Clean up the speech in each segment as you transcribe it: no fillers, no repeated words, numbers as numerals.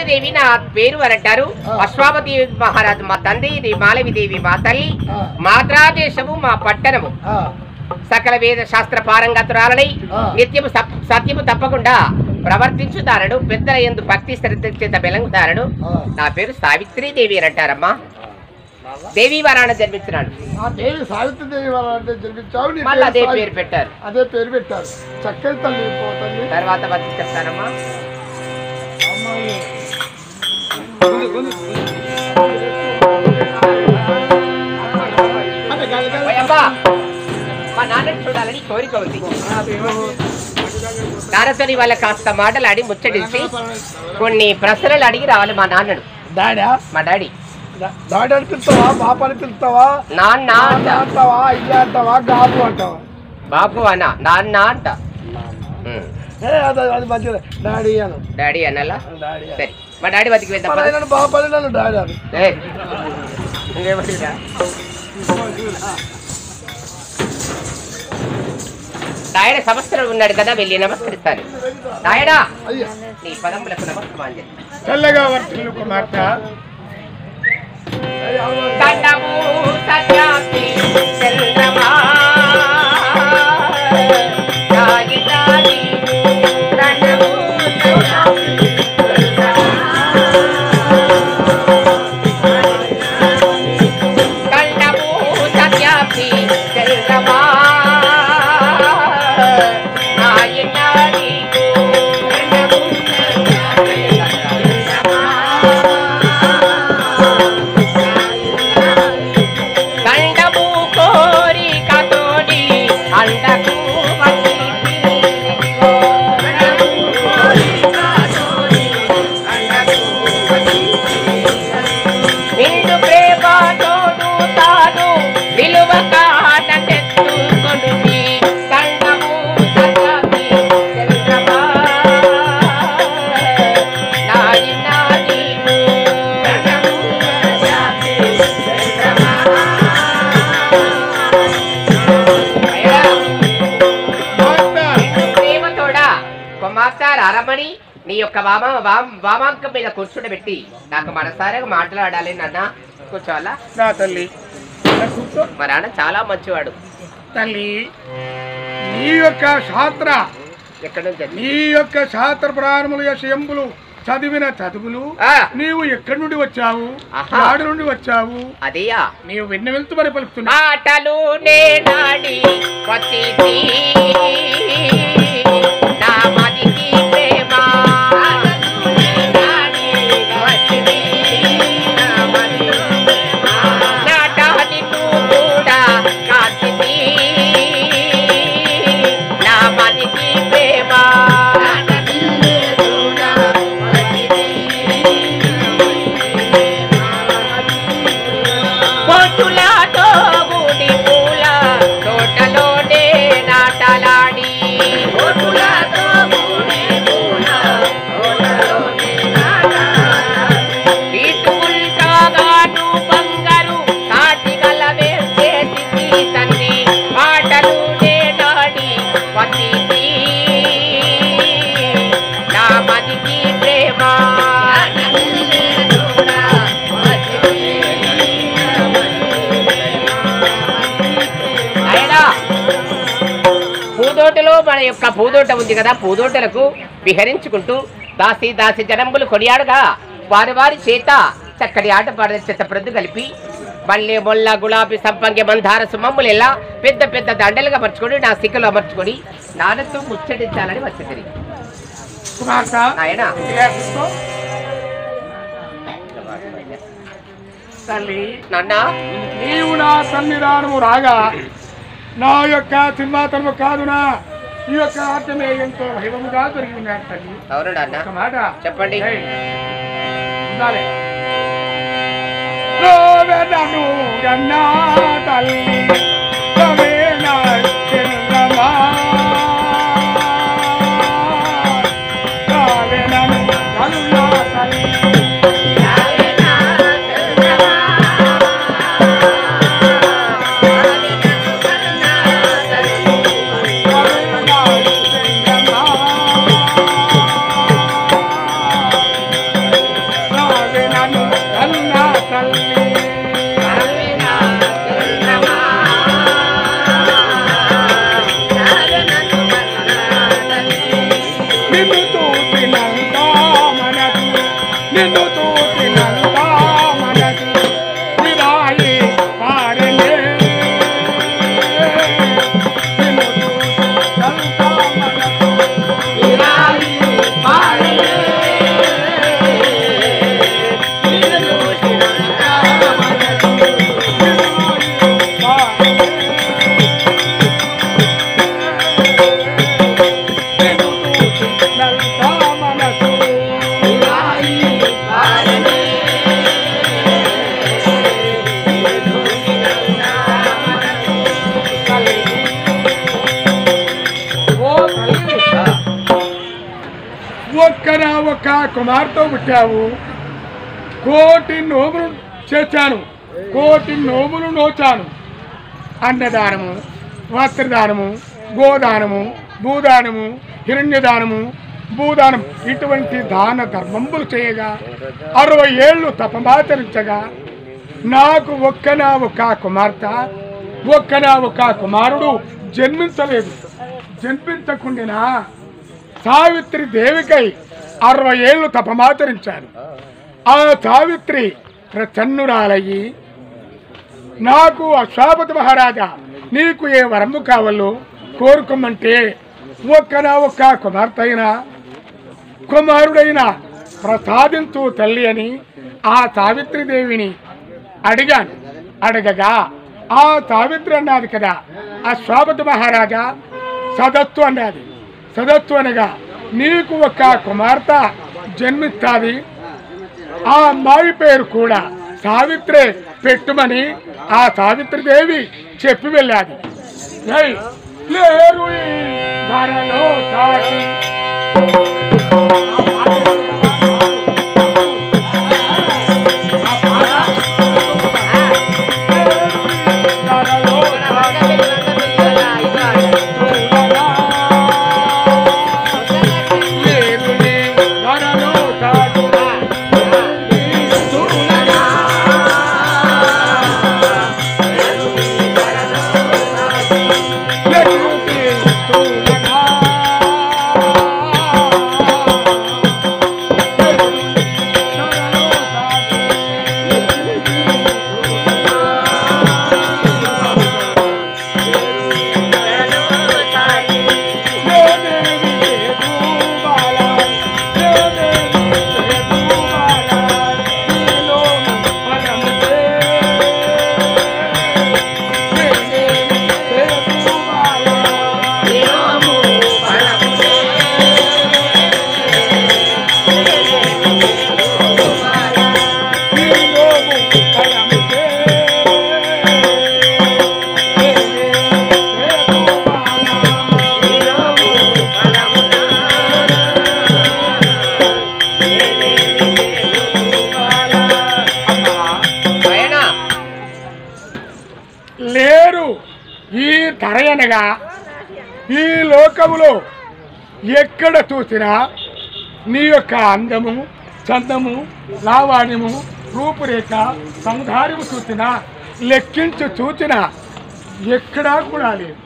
దేవి నా పేరు అని అంటారు. అశ్వామతి మహారాజు మా తండ్రి, మాలవిదేవి మా తల్లి, మాద్రాదేశము మా పట్టణము. సకల వేద శాస్త్ర పారంగతురాలని నిత్యము సత్యము తప్పకుండా ప్రవర్తించుతారడు. పెద్దల యందు భక్తి శ్రద్ధ చేత బెలంగుతారడు. నా పేరు సావిత్రీదేవి అని అంటారమ్మా. దేవి వరాన జన్మించినాడు. మళ్ళీ అదే పేరు పెట్టారు. చక్కని తల్లి తర్వాత బతి చెప్తానమ్మా. మా నాన్నని చూడాలని కోరిక ఉంది. నాన్నతోని వాళ్ళ కాస్త మాటలు ఆడి ముచ్చటించి కొన్ని ప్రశ్నలు అడిగి రావాలి మా నాన్నడు. మా డాడీ డాడీ అని పిలుస్తావా, బాప అని పిలుస్తావా, నాన్న అంటావా, అయ్య అంటావా, బాబు అంటావా? బాబు అన్న నాన్న అంట. అది మంచిది. డాడీ అను. డాడీ అన్నలా సరే. మా డాడీ బతికి వెళ్తాం. బాప నన్ను డాడీ అని. నాయన సంవత్సరం ఉన్నాడు కదా, వెళ్ళి నమస్కరిస్తాను. నాయనా నీ పదములకు నమస్కారం. తెల్లగా వర్తిల్లు కుమార్తె రమణి నీ యొక్క వామాంకం మీద కూర్చుండబెట్టి నాకు మనసారా మాట్లాడాలి. నాన్న కూర్చోవాలా? నా తల్లి మా నాన్న చాలా మంచివాడు. తల్లి నీ యొక్క శాస్త్ర ఎక్కడి నుంచి నీ యొక్క శాస్త్ర ప్రారంభములు యశయంబులు చదివిన చదువులు నీవు ఎక్కడి నుండి వచ్చావు, నాడు నుండి వచ్చావు? అదేయా నీవు వెన్న వెళ్తూ మరి పలుకుతున్నా. ఆటలు నేనాడి నా మదికి ప్రేమ నాటాని కూడా కాచితి నా మదికి ప్రేమ పొట్టులతో గుడి పూల తోటలోనే నాటలాడి పూదోటలో మన యొక్క పూదోట ఉంది కదా, పూదోటలకు విహరించుకుంటూ దాసి దాసి జనంబులు కొనియాడగా వారి వారి చేత చక్కటి ఆట పాడే చేత ప్రొద్దు కలిపి మల్లె మొల్ల గులాబీ సంపంగి మందార సుమమ్ములు ఎలా పెద్ద పెద్ద దండలుగా అమర్చుకొని నా సిక్కలు అమర్చుకొని నాన్నతో ముచ్చటించాలని వచ్చింది. తల్లి నాన్న నీవు నా సన్నిధానము రాగా నా యొక్క సింహాసనము కాదునా ఈ యొక్క ఆత్మే ఎంతో మహిమముగా దొరికి ఉన్నాడు తల్లి. అవును నాన్న మాట చెప్పండి. తల్లి ఒక్క కుమార్తె పుట్టావు, కోటి నోములు చేశాను, కోటి నోములు నోచాను. అన్నదానము, వస్త్రదానము, గోదానము, భూదానము, హిరణ్యదానము, భూదానం ఇటువంటి దాన ధర్మములు చేయగా 60 ఏళ్ళు తపమాచరించగా నాకు ఒక్క కుమార్తె, ఒక్క కుమారుడు జన్మించలేదు. జన్మించకుండా సావిత్రి దేవికై 60 ఏళ్ళు తపమాచరించాను. ఆ సావిత్రి ప్రసన్నురాలయ్యి నాకు అశ్వాపతి మహారాజా నీకు ఏ వరము కావాలో కోరుకోమంటే ఒక్క కుమార్తె అయినా కుమారుడైనా ప్రసాదించు తల్లి అని ఆ సావిత్రిదేవిని అడిగాను. అడగగా ఆ సావిత్రి అన్నది కదా, అశ్వాపతి మహారాజా సదస్సు అన్నది. సదస్సు అనగా నీకు ఒక కుమార్తె జన్మిస్తాది, ఆ అమ్మాయి పేరు కూడా సావిత్రే పెట్టుమని ఆ సావిత్రిదేవి చెప్పి వెళ్ళాది. లేరు ఈ ధరలో తాకి ధరయనగా ఈ లోకములో ఎక్కడ చూసినా నీ యొక్క అందము, చందము, లావాణ్యము, రూపురేఖ, సౌందర్యము చూసినా లెక్కించి చూసినా ఎక్కడా కూడా లేదు.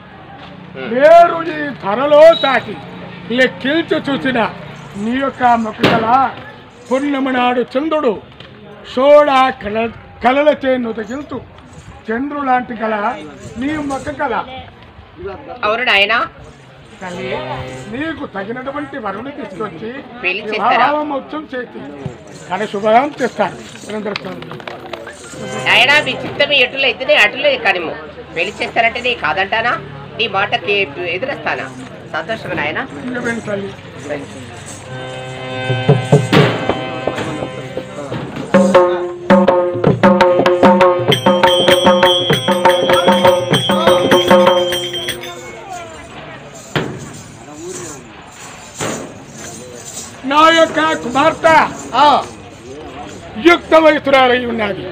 వేరు ఈ ధరలో తాకి లెక్కించి చూసిన నీ యొక్క ముఖకళ పూర్ణిమ నాడు చంద్రుడు కళలచే నుతగిల్తూ చంద్రులాంటి కళ నీ ముఖ కళ. అవును నాయనా, నీకు తగినటువంటి వరుణి తీసుకొచ్చి వివాహోత్సవం చేసి కానీ శుభం చేస్తాను. నాయనా మీ చిత్తమే ఎటులైతేనే అటులే కనిము పెళ్లి చేస్తారంటే నీ కాదంటానా, నీ మాటకి ఎదురేస్తానా? సంతోషం నాయనా. నా యొక్క కుమార్తె యుక్త వయసురాలై ఉన్నది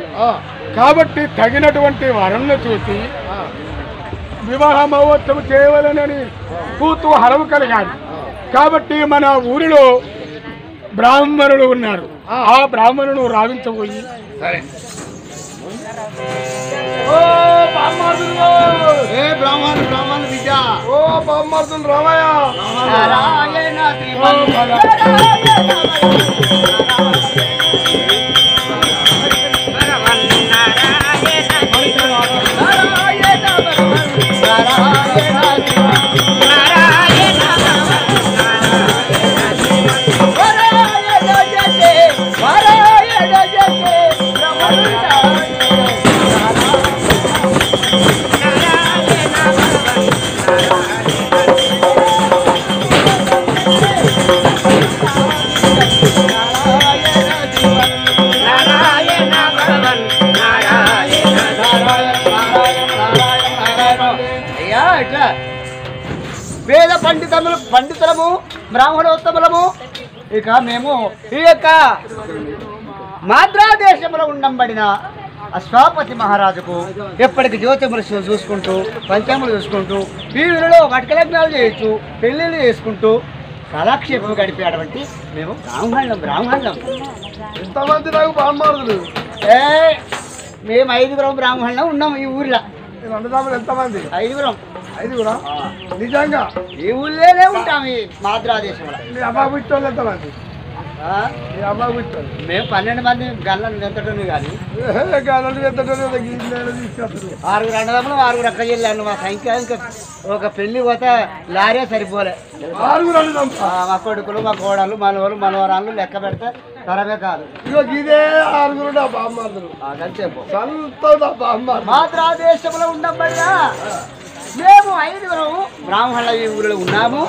కాబట్టి తగినటువంటి వరుణ్ణి చూసి వివాహ మహోత్సవం చేయవలనని కుతూహలం కలిగాలి. కాబట్టి మన ఊరిలో బ్రాహ్మణులు ఉన్నారు, ఆ బ్రాహ్మణుడు రావించబోయి బ్రాహ్మణులు విద్య ఓ బ్రాహ్మణులు రామయ్య వేద పండితులము బ్రాహ్మణోత్తములము ఇక మేము ఈ యొక్క మాద్రా దేశంలో ఉండబడిన అశ్వాపతి మహారాజుకు ఎప్పటికి జ్యోతిములు చూసుకుంటూ పంచములు చూసుకుంటూ వీధిలో వటక లగ్నాలు చేయొచ్చు పెళ్ళిళ్ళు చేసుకుంటూ కాలక్షేపం గడిపేటువంటి మేము బ్రాహ్మణులం ఎంతమంది నాకు బామ్మారుదులు మేము 5గురం బ్రాహ్మణులం ఉన్నాం ఈ ఊర్లో. అన్నదమ్ములు ఎంతమంది? 5గురం. 5 కూడా నిజంగా ఈ ఊళ్ళోనే ఉంటాం ఈ మాద్రా దేశంలో. మీ అమ్మ పుట్టోళ్ళు ఎంతమంది? మీ అమ్మ పుట్టోళ్ళు మేము 12 మంది గల్లను ఎంతటోని కానీ గాలి ఎంతటోనే తీసుకొస్తారు. 6 అన్నదమ్ములు 6 అక్క చెల్లాను. మా సంఖ్య ఇంకా ఒక పెళ్లి పోతే లారీ సరిపోలే. 6 మా కొడుకులు మా కోడలు మనవలు మనవరాళ్ళు లెక్క పెడితే తరమే కాదు. ఇదే 6 నా బామ్మారుదులు. చెప్పు మాద్రా దేశంలో ఉండబడినా మేము 5గురం బ్రాహ్మణుల ఈ ఊరిలో ఉన్నాము.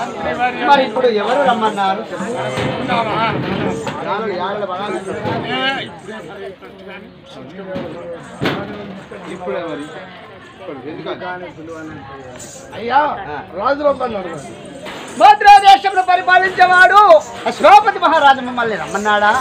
మరి ఇప్పుడు ఎవరు రమ్మన్నారు? ఇప్పుడే మరి అయ్యా రాజు రమ్మన్నాడు. మాద్రా దేశంలో పరిపాలించేవాడు అశ్వాపతి మహారాజు మమ్మల్ని రమ్మన్నాడా?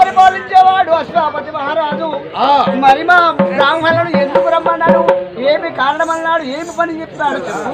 పరిపాలించేవాడు అశ్వాపతి మహారాజు. మరి మా బ్రాహ్మణులను ఎందుకు రమ్మన్నాడు? ఏమి కారణం అన్నాడు? ఏమి పని చెప్పాడు చెప్పు.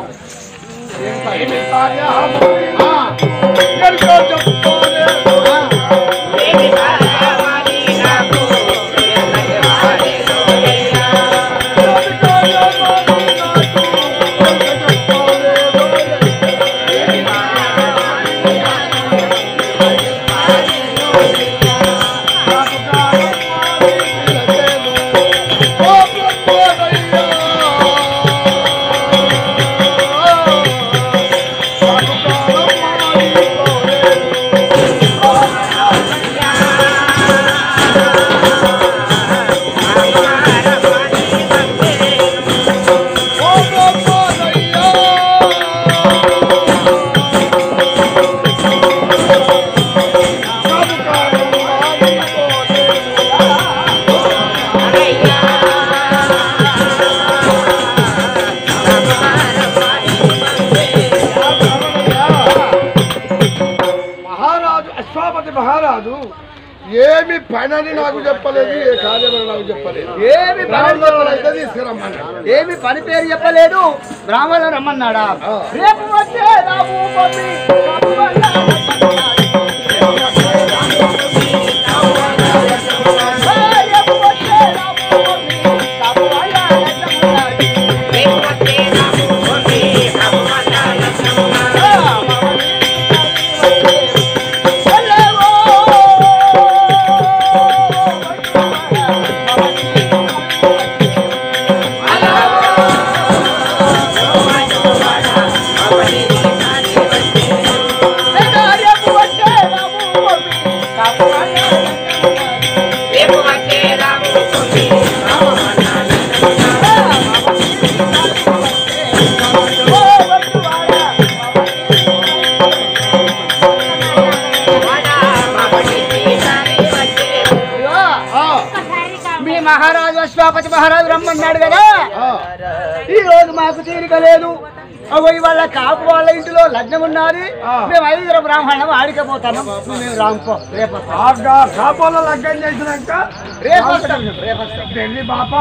మహారాజు ఏమి పనని నాకు చెప్పలేదు, ఏ కార్యమని నాకు చెప్పలేదు. ఏమి పని పేరు చెప్పలేదు. బ్రాహ్మణులు రమ్మన్నాడా? రేపు వచ్చే మహారాజు అశ్వాపతి మహారాజు రమ్మన్నాడు కదా. ఈ రోజు మాకు తీరిక లేదు. అవి వాళ్ళ కాపు వాళ్ళ ఇంటిలో లగ్నం ఉన్నది. మేము 5 బ్రాహ్మణం ఆడికపోతాను. మేము రాంపో రేపు కాపులో లగ్గం చేసినాక రేపు వస్తాం. రేపు వస్తాం. పెళ్లి బాపా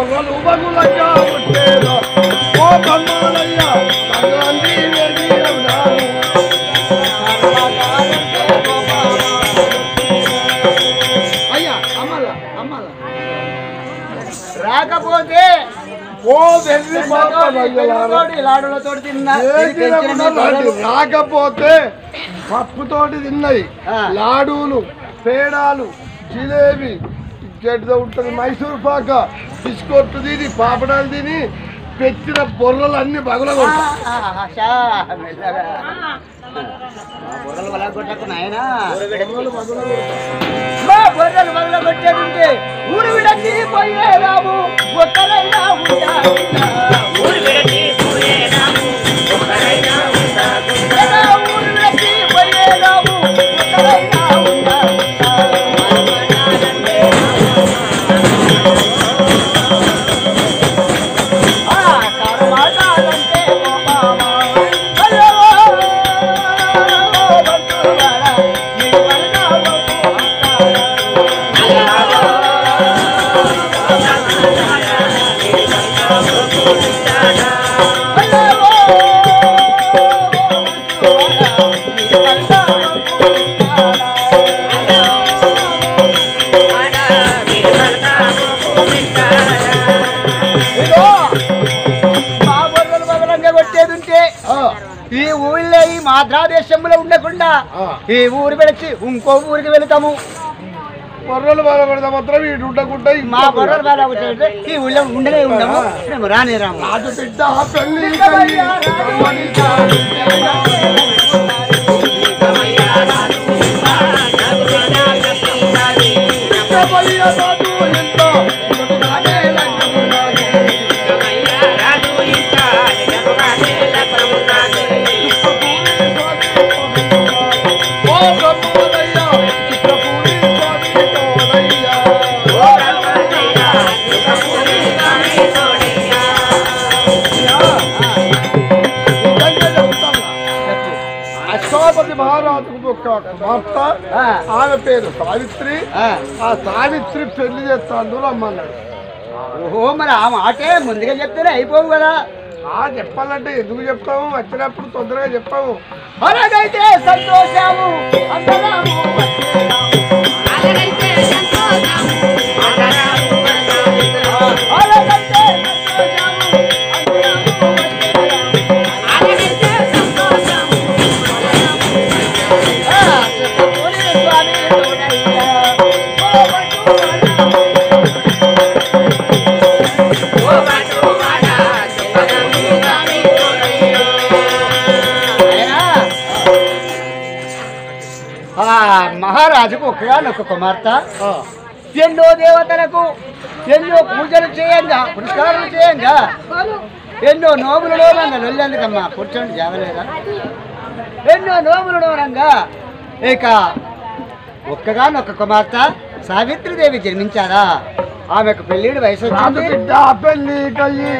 బొర్రలు బగులగా పుట్టేదో ఓ బ్రహ్మాలయ్య భగవంతి వేదిరవునాను అయ్యా అమ్మల అమ్మల రాకపోతే ఓ వెర్రి లాడులతో తిన్నా రాకపోతే పప్పుతోటి తిన్నది లాడూలు పేడాలు జిలేబీ గడ్డ ఉంటుంది మైసూర్ పాక బిస్కొట్టు తిని పాపడాలు తిని పెట్టిన బొర్రలు అన్ని బగులగొ బొర్రలు బలగొట్టకు నాయనా బొర్రలు బలగొట్టేది ఊరు విడచి పోయేదాము ఒక్కరైనా ఊరు విడచి పోయేదాము ఒక్కరైనా ఊరు విడచి పోయేదాము ఒక్కరైనా ఈ ఊళ్ళో ఈ మాద్రాదేశంలో ఉండకుండా ఈ ఊరు విడిచి ఇంకో ఊరికి వెళతాము బొర్రలు బాగా పెడతా మాత్రం ఇటు ఉండకుండా మా బొర్రలు బాగా వచ్చే ఈ ఊళ్ళో ఉండనే ఉండము మేము రానే రాము రాజు బిడ్డ పెళ్లి అశ్వాపతి మహారాజుకు ఒక కుమార్తె ఆమె పేరు సావిత్రి ఆ సావిత్రి పెళ్లి చేస్తాను రమ్మన్నాడు ఓహో మరి ఆ మాటే ముందుగా చెప్తేనే అయిపోవు కదా చెప్పాలంటే ఎందుకు చెప్తాము వచ్చినప్పుడు తొందరగా చెప్పాము అలాగైతే సంతోషము అందరము అలాగైతే సంతోషము మహారాజుకు ఒకగానొక కుమార్తె ఎన్నో దేవతలకు ఎన్నో పూజలు చేయంగా పురస్కారాలు చేయంగా ఎన్నో నోములు నోరంగా వెళ్ళేందుకమ్మా కూర్చోండి జాగలేదా ఎన్నో నోములు నోరంగా ఇక ఒక్కగానొక కుమార్తె సావిత్రిదేవి జన్మించారా ఆమెకు పెళ్లిడి వయసు పెళ్లి కయ్యి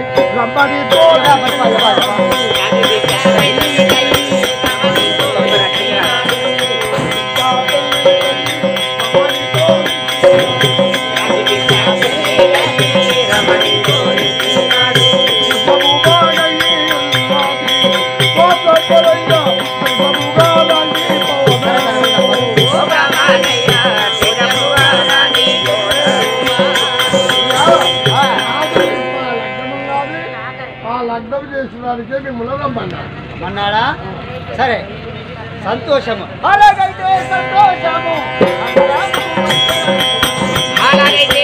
లగ్నం చేసినానికే మిమ్మల్ని రమ్మన్నాడా సరే సంతోషము అలాగైతే సంతోషము అలాగైతే